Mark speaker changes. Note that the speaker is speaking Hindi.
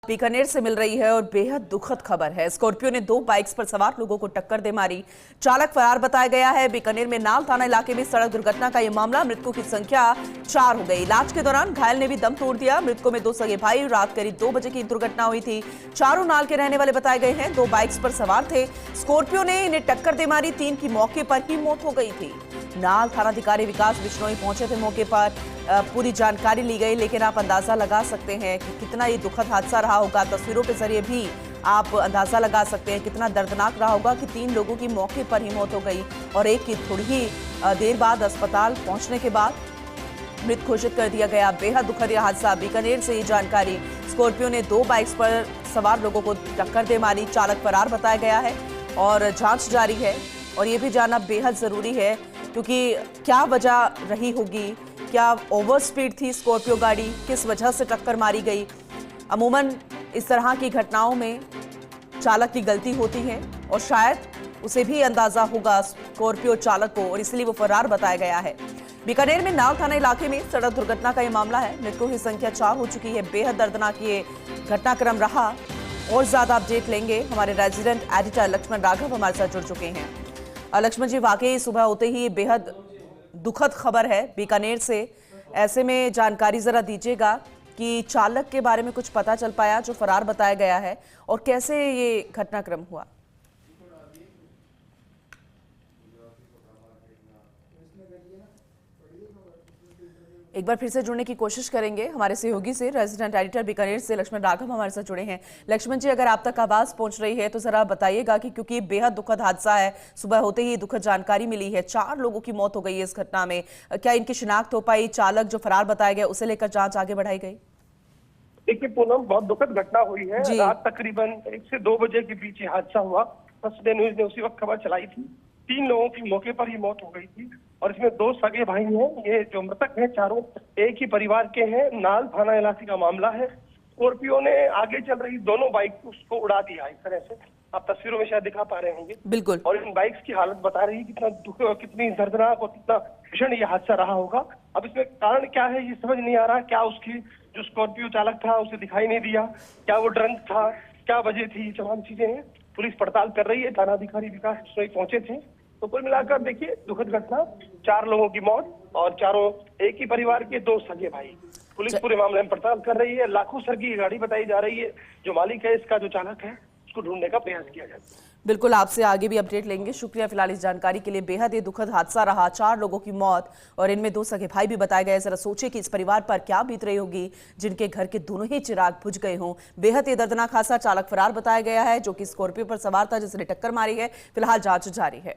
Speaker 1: बीकानेर से मिल रही है और बेहद दुखद खबर है। स्कॉर्पियो ने दो बाइक्स पर सवार लोगों को टक्कर दे मारी। चालक फरार बताया गया है। बीकानेर में नाल थाना इलाके में सड़क दुर्घटना का यह मामला। मृतकों की संख्या 4 हो गई। इलाज के दौरान घायल ने भी दम तोड़ दिया। मृतकों में 2 सगे भाई। रात करीब 2 बजे की दुर्घटना हुई थी। चारों नाल के रहने वाले बताए गए हैं। 2 बाइक्स पर सवार थे। स्कॉर्पियो ने इन्हें टक्कर दे मारी। 3 की मौके पर ही मौत हो गई थी। नाल थानाधिकारी विकास बिश्नोई पहुंचे थे मौके पर। पूरी जानकारी ली गई, लेकिन आप अंदाजा लगा सकते हैं कि कितना ये दुखद हादसा रहा होगा। तस्वीरों के जरिए भी आप अंदाजा लगा सकते हैं कितना दर्दनाक रहा होगा कि 3 लोगों की मौके पर ही मौत हो गई और एक की थोड़ी ही देर बाद अस्पताल पहुंचने के बाद मृत घोषित कर दिया गया। बेहद दुखद यह हादसा। बीकानेर से ये जानकारी। स्कॉर्पियो ने 2 बाइक्स पर सवार लोगों को टक्कर दे मारी। चालक फरार बताया गया है और जांच जारी है। और ये भी जानना बेहद जरूरी है क्योंकि क्या वजह रही होगी, क्या ओवर स्पीड थी स्कॉर्पियो गाड़ी, किस वजह से टक्कर मारी गई। अमूमन इस तरह की घटनाओं में चालक की गलती होती है और शायद उसे भी अंदाजा होगा स्कॉर्पियो चालक को, और इसलिए वो फरार बताया गया है। बीकानेर में नाल थाना इलाके में सड़क दुर्घटना का यह मामला है। मृतकों की संख्या 4 हो चुकी है। बेहद दर्दनाक ये घटनाक्रम रहा। और ज्यादा अपडेट लेंगे। हमारे रेजिडेंट एडिटर लक्ष्मण राघव हमारे साथ जुड़ चुके हैं। लक्ष्मण जी, वाकई सुबह होते ही बेहद दुखद खबर है बीकानेर से। ऐसे में जानकारी जरा दीजिएगा कि चालक के बारे में कुछ पता चल पाया जो फरार बताया गया है, और कैसे ये घटनाक्रम हुआ। एक बार फिर से जुड़ने की कोशिश करेंगे हमारे सहयोगी से। रेजिडेंट एडिटर बीकानेर से लक्ष्मण राघव हमारे साथ जुड़े हैं। लक्ष्मण जी, अगर आप तक आवाज पहुंच रही है तो जरा बताइएगा कि क्योंकि बेहद दुखद हादसा है, सुबह होते ही दुखद जानकारी मिली है। 4 लोगों की मौत हो गई है इस घटना में। क्या इनकी शिनाख्त हो पाई? चालक जो फरार बताया गया उसे लेकर जांच आगे बढ़ाई गई?
Speaker 2: देखिए पूनम, बहुत दुखद घटना हुई है। रात तकरीबन 1 से 2 बजे के बीच ये हादसा हुआ। फर्स्ट डे न्यूज ने उसी वक्त खबर चलाई थी। 3 लोगों की मौके पर ही मौत हो गई थी और इसमें 2 सगे भाई हैं। ये जो मृतक हैं चारों एक ही परिवार के हैं। नाल थाना इलाके का मामला है। स्कॉर्पियो ने आगे चल रही दोनों बाइक उसको उड़ा दिया। इस तरह से आप तस्वीरों में शायद दिखा पा रहे होंगे।
Speaker 1: बिल्कुल।
Speaker 2: और इन बाइक्स की हालत बता रही है कितना दुख, कितनी दर्दनाक और कितना भीषण ये हादसा रहा होगा। अब इसमें कारण क्या है ये समझ नहीं आ रहा। क्या उसकी जो स्कॉर्पियो चालक था उसे दिखाई नहीं दिया, क्या वो ड्रंक था, क्या वजह थी, ये तमाम चीजें हैं। पुलिस पड़ताल कर रही है। थानाधिकारी विकास बिश्नोई पहुंचे थे। तो कुल मिलाकर देखिए दुखद घटना। 4 लोगों की मौत और चारों एक ही परिवार के 2 सगे भाई। पुलिस पूरे मामले में पड़ताल कर रही है। लाखों सर की गाड़ी बताई जा रही है। जो मालिक है इसका, जो चालक है, उसको ढूंढने का प्रयास किया जाए।
Speaker 1: बिल्कुल, आपसे आगे भी अपडेट लेंगे। शुक्रिया फिलहाल इस जानकारी के लिए। बेहद ये दुखद हादसा रहा। 4 लोगों की मौत और इनमें 2 सगे भाई भी बताए गए। जरा सोचिए कि इस परिवार पर क्या बीत रही होगी जिनके घर के दोनों ही चिराग बुझ गए हों। बेहद ये दर्दनाक हादसा। चालक फरार बताया गया है जो कि स्कॉर्पियो पर सवार था जिसने टक्कर मारी है। फिलहाल जांच जारी है।